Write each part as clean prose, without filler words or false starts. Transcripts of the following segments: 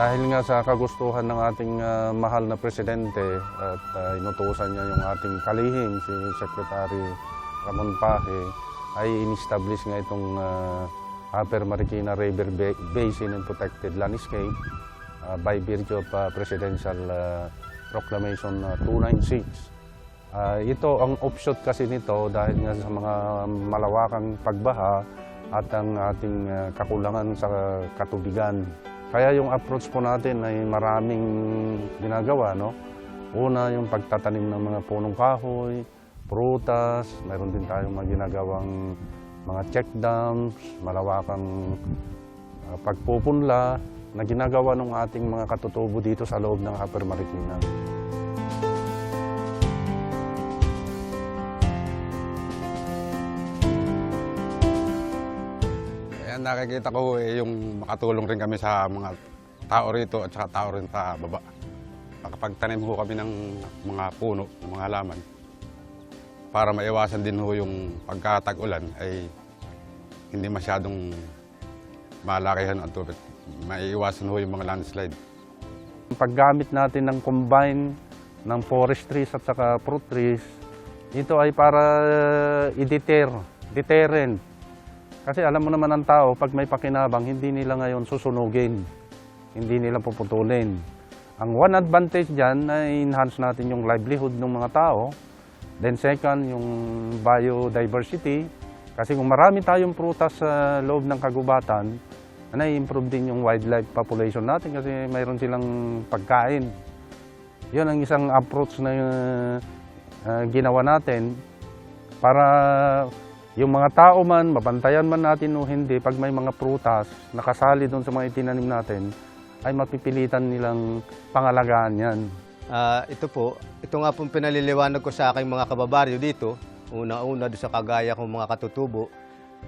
Dahil nga sa kagustuhan ng ating mahal na presidente at inutusan niya yung ating kalihim, si Secretary Ramon Paje, ay in-establish nga itong Upper Marikina River Basin and Protected Landscape by virtue of Presidential Proclamation 296. Ito ang offshoot kasi nito dahil nga sa mga malawakang pagbaha at ang ating kakulangan sa katubigan. Kaya yung approach po natin ay maraming ginagawa, no? Una, yung pagtatanim ng mga punong kahoy, prutas, mayroon din tayong mga ginagawang mga check dams, malawakang pagpupunla na ginagawa ng ating mga katutubo dito sa loob ng Upper Marikina. Nakikita ko yung makatulong rin kami sa mga tao rito at saka tao rin sa baba. Makapagtanim ho kami ng mga puno, ng mga halaman para maiwasan din ho yung pagkatag-ulan ay hindi masyadong malakihan ang tubig. Maiiwasan ho yung mga landslide. Paggamit natin ng combine ng forest trees at saka fruit trees, ito ay para deterrent. Kasi alam mo naman ang tao, pag may pakinabang, hindi nila ngayon susunugin. Hindi nila puputulin. Ang one advantage dyan na enhance natin yung livelihood ng mga tao. Then second, yung biodiversity. Kasi kung marami tayong prutas sa loob ng kagubatan, na-improve din yung wildlife population natin kasi mayroon silang pagkain. Yun ang isang approach na ginawa natin para yung mga tao man, mabantayan man natin o hindi, pag may mga prutas nakasali doon sa mga itinanim natin, ay mapipilitan nilang pangalagaan yan. Ito nga pong pinaliliwanag ko sa aking mga kababaryo dito, una-una doon sa kagaya kong mga katutubo.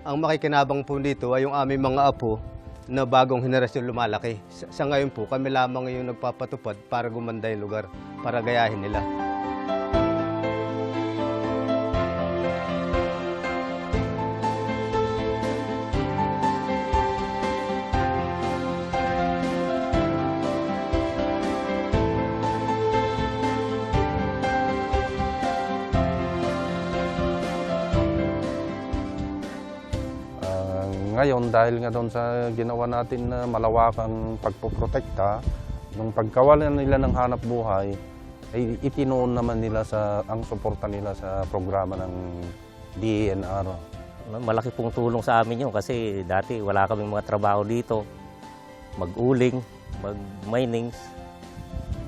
Ang makikinabang po dito ay yung aming mga apo na bagong henerasyon lumalaki. Sa ngayon po, kami lamang yung nagpapatupad para gumanda yung lugar, para gayahin nila. Ngayon, dahil nga doon sa ginawa natin na malawakang pagpoprotekta, yung pagkawalan nila ng hanap buhay, ay itinoon naman nila ang suporta nila sa programa ng DENR. Malaki pong tulong sa amin yun kasi dati wala kaming mga trabaho dito, mag-uling, mag-minings.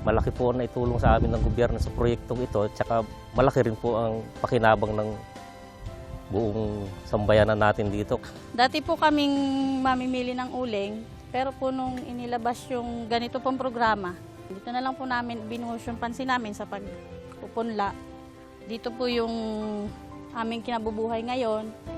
Malaki po ang naitulong sa amin ng gobyerno sa proyektong ito, at saka malaki rin po ang pakinabang ng buong sambayanan natin dito. Dati po kaming mamimili ng uling, pero po nung inilabas yung ganito pong programa, dito na lang po namin binuhos yung pansin namin sa pagpupunla. Dito po yung aming kinabubuhay ngayon.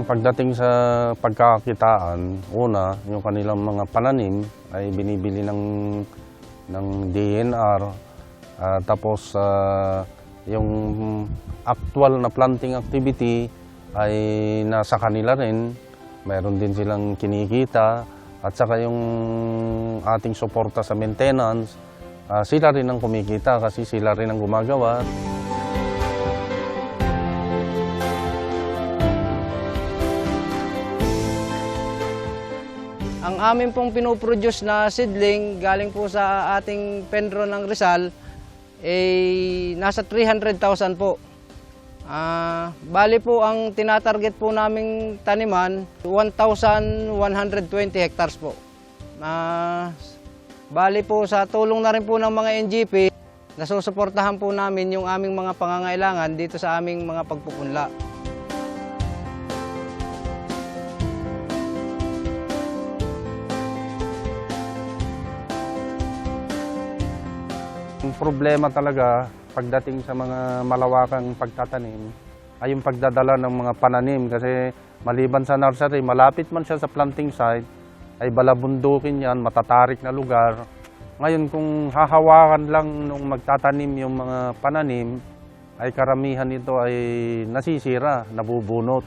Pagdating sa pagkakakitaan, una, yung kanilang mga pananim ay binibili ng DENR. Tapos yung actual na planting activity ay nasa kanila rin. Mayroon din silang kinikita. At saka yung ating suporta sa maintenance, sila rin ang kumikita kasi sila rin ang gumagawa. Ang amin pong pinoproduce na seedling galing po sa ating Penro ng Rizal ay nasa 300,000 po. Bali po ang tinatarget po naming taniman 1,120 hectares po. Bali po sa tulong na rin po ng mga NGP, nasusuportahan po namin yung aming mga pangangailangan dito sa aming mga pagpupunla. Ang problema talaga pagdating sa mga malawakang pagtatanim ay yung pagdadala ng mga pananim kasi Maliban sa nursery, malapit man siya sa planting site, ay balabundukin yan, matatarik na lugar. Ngayon, kung hahawakan lang nung magtatanim yung mga pananim, ay karamihan nito ay nasisira, nabubunot.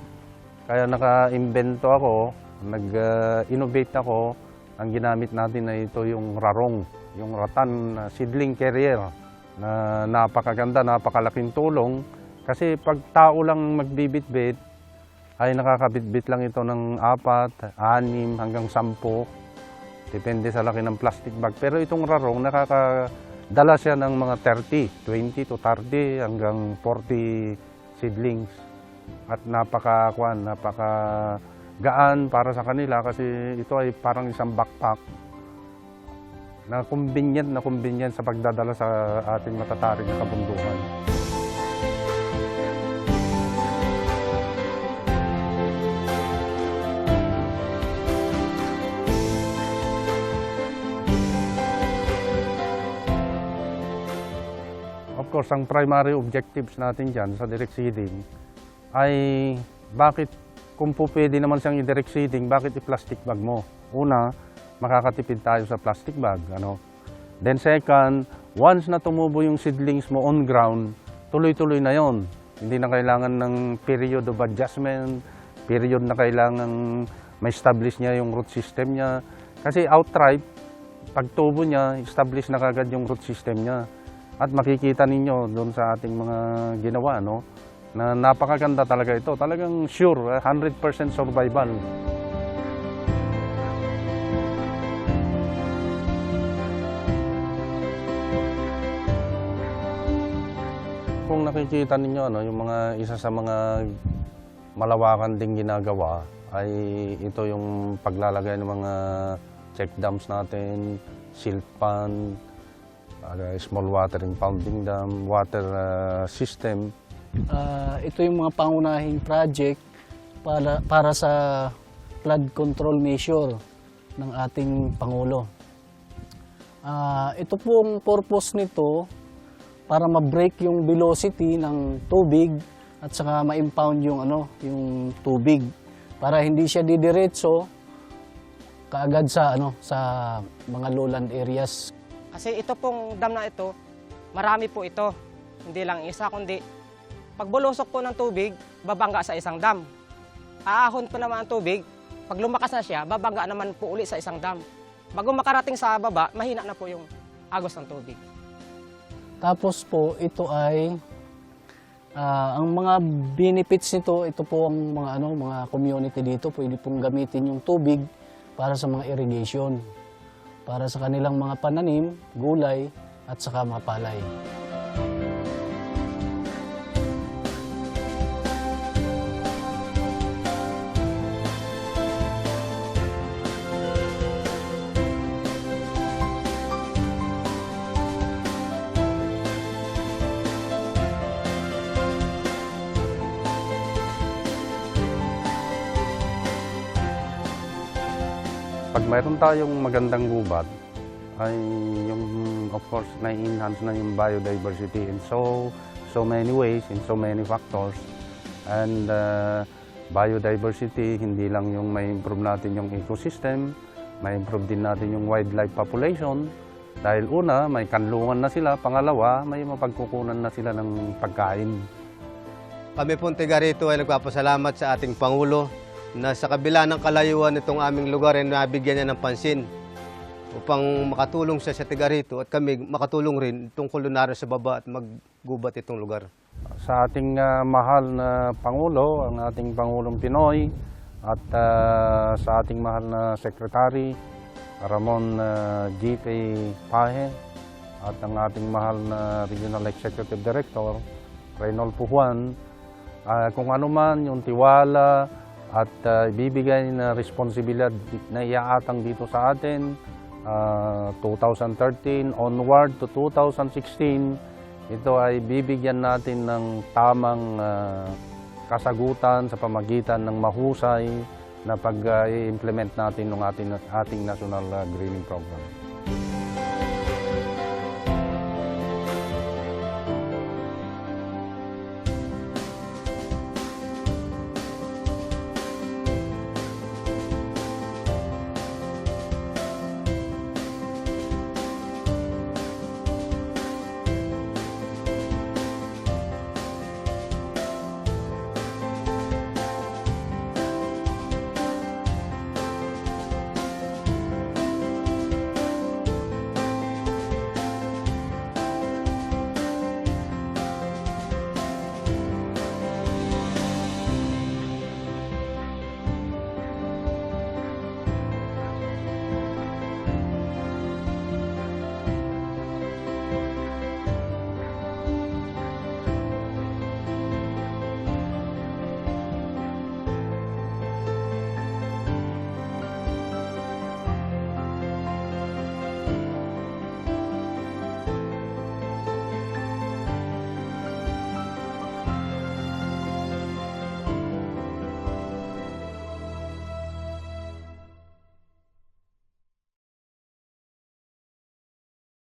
Kaya naka-invento ako, nag-innovate ako, ang ginamit natin ay ito yung rarong, yung rattan seedling carrier na napakaganda, napakalaking tulong. Kasi pag tao lang magbibitbit, ay nakakabitbit lang ito ng 4, 6 hanggang 10. Depende sa laki ng plastic bag. Pero itong rarong, nakakadala siya ng mga 20 to 30 hanggang 40 seedlings. At napaka-gaan para sa kanila kasi ito ay parang isang backpack na convenient sa pagdadala sa ating matatarik na kabundukan. Of course, ang primary objectives natin dyan sa direct seeding ay bakit, kung po pwede naman siyang i-direct seeding, bakit i-plastic bag mo? Una, makakatipid tayo sa plastic bag. Then second, once na tumubo yung seedlings mo on ground, tuloy-tuloy na yon. Hindi na kailangan ng period of adjustment, period na kailangan ma-establish niya yung root system niya. Kasi outright, pag tubo niya, establish na kagad yung root system niya. At makikita ninyo doon sa ating mga ginawa, na napakaganda talaga ito. Talagang sure, 100% survival. Kung nakikita ninyo, yung isa sa mga malawakan ding ginagawa ay ito yung paglalagay ng mga check dams natin, silt pond, small water impounding dam, water system. Ito yung mga pangunahing project para sa flood control measure ng ating Pangulo. Ito pong purpose nito para ma-break yung velocity ng tubig at saka ma-impound yung tubig para hindi siya didiretso kaagad sa mga lowland areas. Kasi ito pong dam na ito, marami po ito. Hindi lang isa, kundi pag bulusok po ng tubig, babangga sa isang dam. Aahon po naman ang tubig, pag lumakas na siya, babangga naman po uli sa isang dam. Bago makarating sa baba, mahina na po yung agos ng tubig. Tapos po, ito ay, ang mga benefits nito, ito po ang mga community dito, pwede pong gamitin yung tubig para sa mga irrigation, para sa kanilang mga pananim, gulay, at saka mga palay. Pag mayroon tayong magandang gubat, ay yung, of course, na-enhance na yung biodiversity in so many ways, in so many factors. And biodiversity, hindi lang yung may improve natin yung ecosystem, may improve din natin yung wildlife population. Dahil una, may kanlungan na sila. Pangalawa, may mapagkukunan na sila ng pagkain. Kami pong tiga rito ay nagpapasalamat sa ating Pangulo na sa kabila ng kalayuan nitong aming lugar ay nabigyan niya ng pansin upang makatulong siya sa tiga rito at kami makatulong rin itong kulunaryo sa baba at maggubat itong lugar. Sa ating mahal na Pangulo, ang ating Pangulong Pinoy, at sa ating mahal na Secretary, Ramon G. Pahe, at ang ating mahal na Regional Executive Director, Reynolfo Juan, kung ano man yung tiwala at ibibigay na responsibilidad na iaatang dito sa atin, 2013 onward to 2016, ito ay bibigyan natin ng tamang kasagutan sa pamagitan ng mahusay na pag-implement natin ng ating National Greening Program.